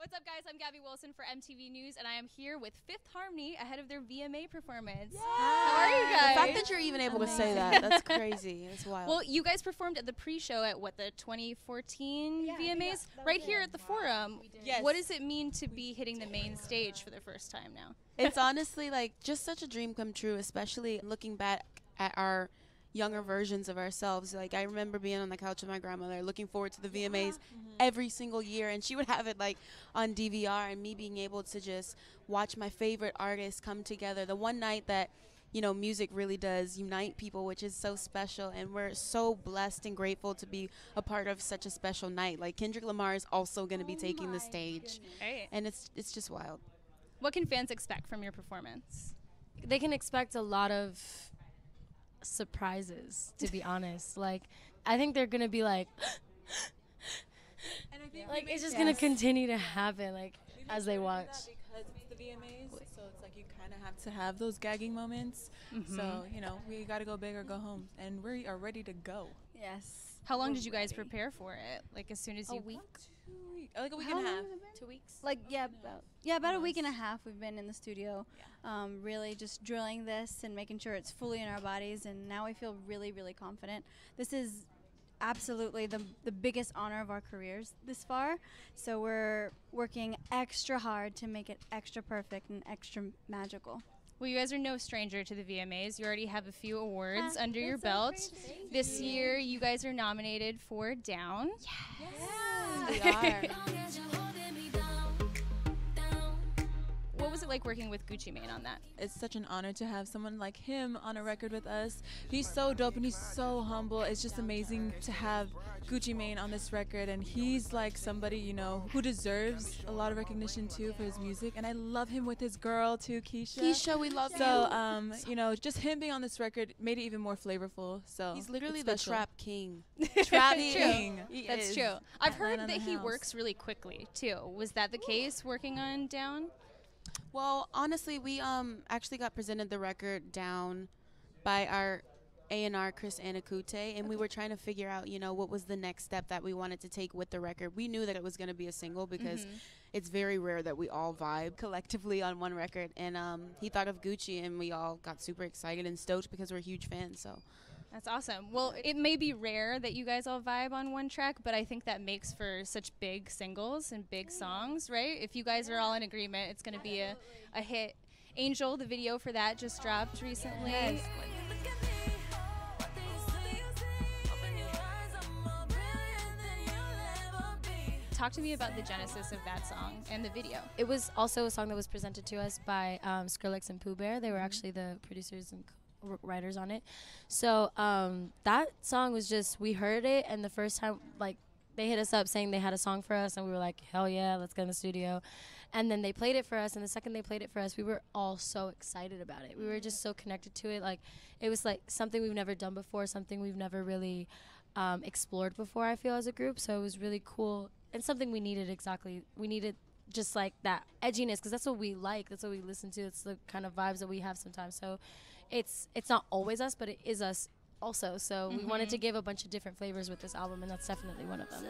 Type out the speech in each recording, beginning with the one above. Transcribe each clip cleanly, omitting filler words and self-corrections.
What's up, guys? I'm Gabby Wilson for MTV News, and I am here with Fifth Harmony ahead of their VMA performance. How are you guys? The fact that you're even able to say that's crazy. It's wild. Well, you guys performed at the pre-show at, what, the 2014 VMAs? Right here at the Forum. Yes. What does it mean to be hitting the main stage for the first time now? It's honestly like just such a dream come true, especially looking back at our younger versions of ourselves. Like, I remember being on the couch with my grandmother looking forward to the VMAs every single year, and she would have it like on DVR, and me being able to just watch my favorite artists come together the one night that, you know, music really does unite people, which is so special, and we're so blessed and grateful to be a part of such a special night. Like, Kendrick Lamar is also going to be taking the stage, and it's just wild. What can fans expect from your performance? They can expect a lot of surprises, to be honest. Like, I think they're gonna be like and I think like it's just gonna continue to happen, like, as they watch. Because it's the VMAs, so it's like you kind of have to have those gagging moments. So, you know, we got to go big or go home, and we are ready to go. Yes. How long did you guys prepare for it? Like, as soon as you... A week? 2 weeks. Like a week and a half. 2 weeks? Like, about a week and a half we've been in the studio, really just drilling this and making sure it's fully in our bodies, and now we feel really, really confident. This is absolutely the biggest honor of our careers this far, so we're working extra hard to make it extra perfect and extra magical. Well, you guys are no stranger to the VMAs. You already have a few awards under your belt. This year, you guys are nominated for Down. Yes, we are. What was it like working with Gucci Mane on that? It's such an honor to have someone like him on a record with us. He's so dope and he's so humble. It's just amazing to have Gucci Mane on this record, and he's like somebody, you know, who deserves a lot of recognition too for his music. And I love him with his girl too, Keisha. Keisha, we love you. So, you know, just him being on this record made it even more flavorful. So he's literally it's the special. trap king. Trap True. king. That's true. I've heard Atlanta that in the he house. works really quickly too. Was that the case working on Down? Well, honestly, we actually got presented the record Down by our A&R Chris Anacute, and we were trying to figure out, you know, what was the next step that we wanted to take with the record. We knew that it was going to be a single because it's very rare that we all vibe collectively on one record, and he thought of Gucci, and we all got super excited and stoked because we're huge fans. So That's awesome. Well, it may be rare that you guys all vibe on one track, but I think that makes for such big singles and big songs, right? If you guys are all in agreement, it's going to be a hit. Angel, the video for that just dropped recently. Yes. Talk to me about the genesis of that song and the video. It was also a song that was presented to us by Skrillex and Pooh Bear. They were actually the producers and writers on it. So that song was just, we heard it, and the first time, like, they hit us up saying they had a song for us, and we were like, hell yeah, let's get in the studio. And then they played it for us, and the second they played it for us, we were all so excited about it. We were just so connected to it. Like, it was like something we've never done before, something we've never really explored before, I feel, as a group. So it was really cool, and something we needed. Exactly. We needed just like that edginess, because that's what we like, that's what we listen to, it's the kind of vibes that we have sometimes. So it's not always us, but it is us also. So we wanted to give a bunch of different flavors with this album, and that's definitely one of them.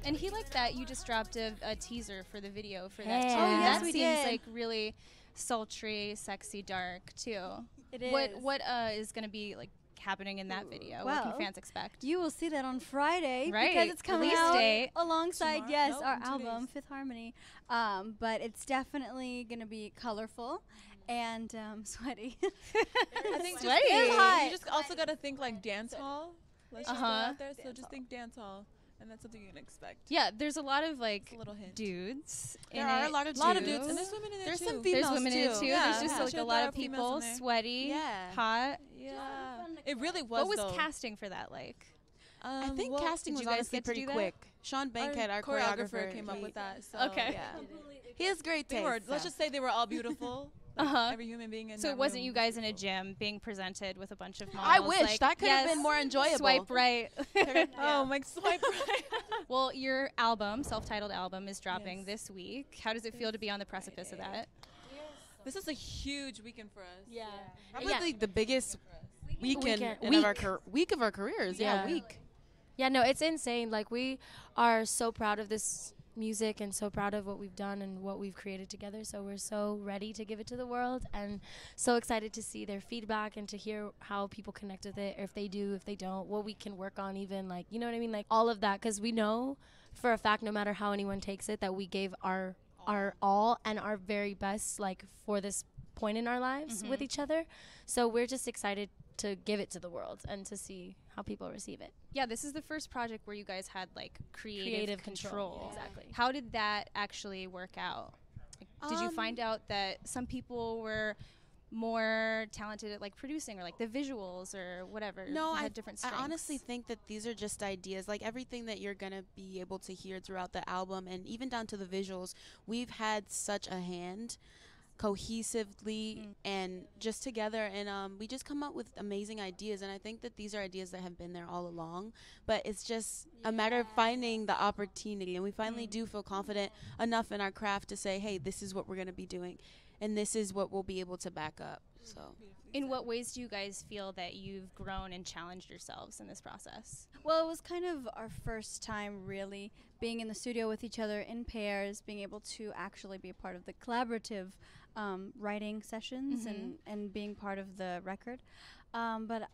And he liked that you just dropped a teaser for the video for that Yeah. too. Oh, And yes, that we seems did. like really sultry, sexy, dark too. It is. What is going to be like happening in that video? What Well, can fans expect? You will see that on Friday, Right. because it's coming Release out date. alongside, Tomorrow? yes, No, our in 2 album, days. Fifth Harmony. But it's definitely going to be colorful and sweaty. I think Sweaty. It's hot. you just also got to think like dance hall. Let's just go Uh-huh. out there. So just think dance hall, and that's something you can expect. Yeah, there's a lot of like a little hint. dudes. There in are it. a lot of dudes, and there's women in there There's too. some There's females women in it too. Yeah, There's just yeah. like Sure, a lot there are of females people, in there. sweaty, Yeah. hot. Yeah, it really was. What was though. casting for that like? I think well, casting did was you guys honestly get to pretty do that? quick. Sean Bankhead, our choreographer, came up he- with that. So Okay. Yeah. He has great They taste. were, let's so. just say they were all beautiful. Like Uh-huh. Every human being in So that it wasn't room. you guys in a gym being presented with a bunch of models? I wish like, that could have yes, been more enjoyable. Swipe right. Oh, my swipe right. Well, your album, self-titled album, is dropping Yes. this week. How does it feel to be on the precipice of that? This is a huge weekend for us. Probably the biggest week of our careers. Yeah, week. Yeah, no, it's insane. Like, we are so proud of this music and so proud of what we've done and what we've created together. So we're so ready to give it to the world and so excited to see their feedback and to hear how people connect with it, or if they do, if they don't, what we can work on even, like, you know what I mean? Like, all of that, because we know for a fact, no matter how anyone takes it, that we gave our all and our very best, like, for this point in our lives with each other. So we're just excited to give it to the world and to see how people receive it. Yeah, this is the first project where you guys had like creative control. Yeah. Exactly. How did that actually work out? Like, did you find out that some people were more talented at like producing or like the visuals or whatever? No, had different strengths? I honestly think that these are just ideas. Like, everything that you're gonna be able to hear throughout the album, and even down to the visuals, we've had such a hand cohesively and just together, and we just come up with amazing ideas, and I think that these are ideas that have been there all along, but it's just a matter of finding the opportunity, and we finally do feel confident enough in our craft to say, hey, this is what we're going to be doing, and this is what we'll be able to back up. So in what ways do you guys feel that you've grown and challenged yourselves in this process? Well, it was kind of our first time really being in the studio with each other in pairs, being able to actually be a part of the collaborative writing sessions and being part of the record. But the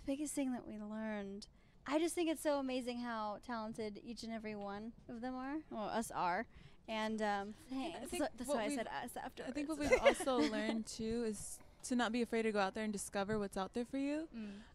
biggest thing that we learned, I just think it's so amazing how talented each and every one of them are, well, us are. And thanks. That's why I said us afterwards. I think what we've also learned too is to not be afraid to go out there and discover what's out there for you.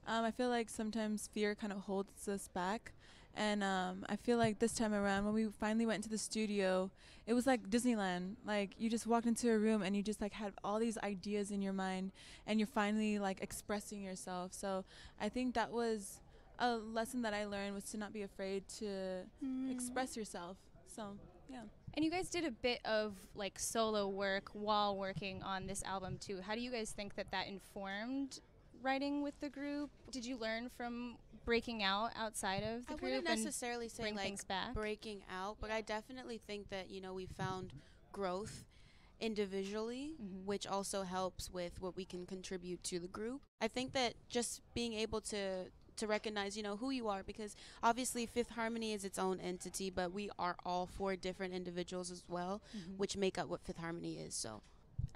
I feel like sometimes fear kind of holds us back. And I feel like this time around, when we finally went into the studio, it was like Disneyland. Like, you just walked into a room and you just like had all these ideas in your mind, and you're finally like expressing yourself. So I think that was a lesson that I learned, was to not be afraid to express yourself. So yeah. And you guys did a bit of like solo work while working on this album too. How do you guys think that that informed writing with the group? Did you learn from breaking out outside of the group? I wouldn't necessarily say bring like things back? breaking out, but I definitely think that, you know, we found growth individually, which also helps with what we can contribute to the group. I think that just being able to recognize, you know, who you are, because obviously Fifth Harmony is its own entity, but we are all four different individuals as well, which make up what Fifth Harmony is. So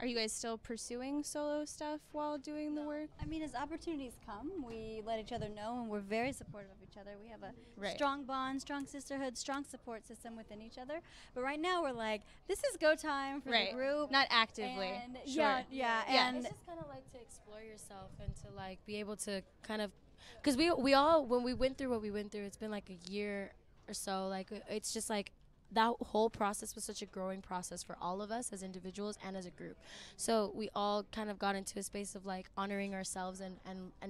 are you guys still pursuing solo stuff while doing the work? I mean, as opportunities come, we let each other know, and we're very supportive of each other. We have a Right. strong bond, strong sisterhood, strong support system within each other. But right now, we're like, this is go time for Right. the group. Not actively. And Sure. yeah, And and it's just kind of like to explore yourself and to like be able to kind of, because we all, when we went through what we went through, it's been like a year or so. Like, it's just like that whole process was such a growing process for all of us as individuals and as a group. So we all kind of got into a space of like honoring ourselves and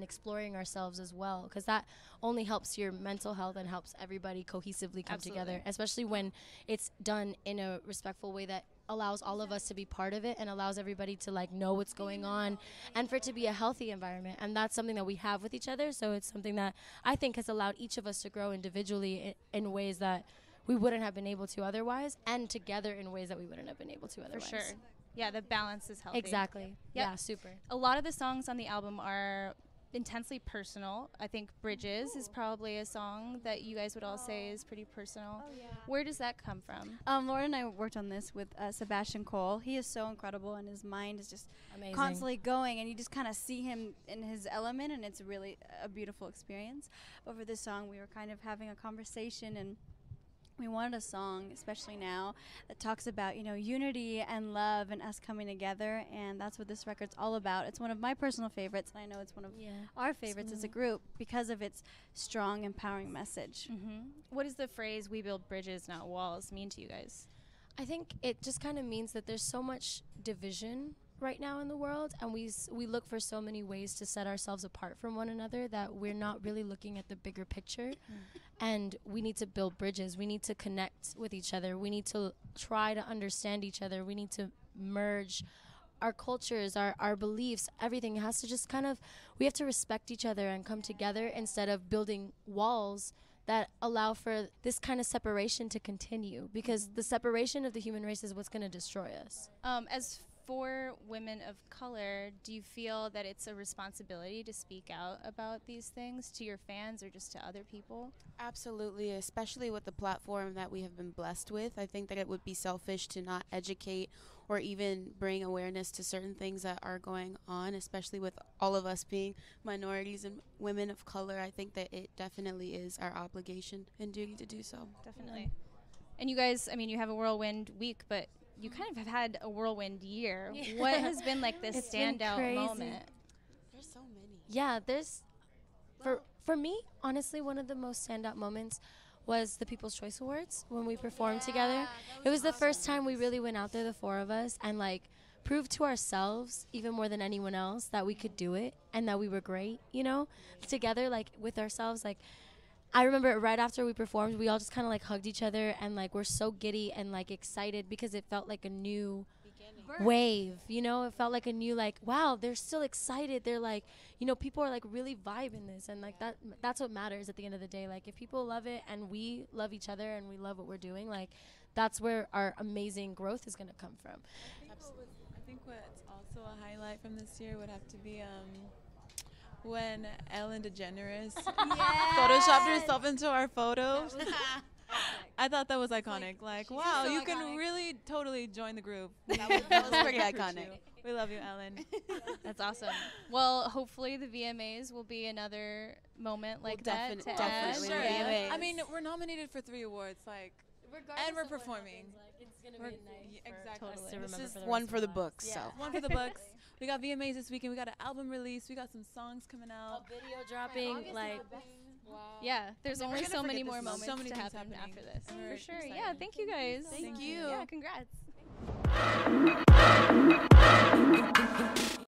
exploring ourselves as well, because that only helps your mental health and helps everybody cohesively come together, especially when it's done in a respectful way that allows all of us to be part of it and allows everybody to like know what's going on, and for it to be a healthy environment. And that's something that we have with each other. So it's something that I think has allowed each of us to grow individually in ways that we wouldn't have been able to otherwise, and together in ways that we wouldn't have been able to otherwise. For sure. Yeah, the balance is healthy. Exactly. Yep. Yeah, super. A lot of the songs on the album are intensely personal. I think Bridges is probably a song that you guys would all say is pretty personal. Where does that come from? Lauren and I worked on this with Sebastian Cole. He is so incredible, and his mind is just Amazing. constantly going, and you just kind of see him in his element, and it's really a beautiful experience. But for this song, we were kind of having a conversation, and we wanted a song, especially now, that talks about, you know, unity and love and us coming together, and that's what this record's all about. It's one of my personal favorites, and I know it's one of our favorites as a group because of its strong, empowering message. What does the phrase "we build bridges, not walls" mean to you guys? I think it just kind of means that there's so much division right now in the world, and we look for so many ways to set ourselves apart from one another that we're not really looking at the bigger picture. And we need to build bridges. We need to connect with each other. We need to try to understand each other. We need to merge our cultures, our beliefs, everything has to just kind of, we have to respect each other and come together instead of building walls that allow for this kind of separation to continue, because the separation of the human race is what's going to destroy us. As for women of color, do you feel that it's a responsibility to speak out about these things to your fans or just to other people? Absolutely, especially with the platform that we have been blessed with. I think that it would be selfish to not educate or even bring awareness to certain things that are going on, especially with all of us being minorities and women of color. I think that it definitely is our obligation and duty to do so. Definitely. And you guys, I mean, you have a whirlwind week, but you kind of have had a whirlwind year. What has been like this It's been standout crazy. moment? There's so many. Yeah, there's for me, honestly, one of the most standout moments was the People's Choice Awards when we performed together. It was the first time we really went out there, the four of us, and like proved to ourselves, even more than anyone else, that we could do it and that we were great, you know, together, like with ourselves. Like, I remember right after we performed, we all just kind of like hugged each other and like we're so giddy and like excited because it felt like a new wave, you know. It felt like a new, like, wow, they're still excited. They're like, you know, people are like really vibing this, and like that's what matters at the end of the day. Like, if people love it and we love each other and we love what we're doing, like that's where our amazing growth is going to come from. I think what's also a highlight from this year would have to be when Ellen DeGeneres photoshopped herself into our photo. I thought that was iconic. Like, wow, so you can iconic. really totally join the group. That was pretty iconic. We love you, Ellen. That's awesome. Well, hopefully the VMAs will be another moment like that. to definitely. add. The VMAs. I mean, we're nominated for 3 awards, like, and we're performing. It's going to We're- be a night yeah, for exactly. us to This remember This for is the one rest for of the our books, lives. so. One for the books. We got VMAs this weekend. We got an album release. We got some songs coming out. A video dropping, like, Yeah, there's We're only gonna so many forget more this. moments So many to things happen happening. after this. And we're For sure. excited. Yeah, thank you guys. Thank you. Yeah, congrats.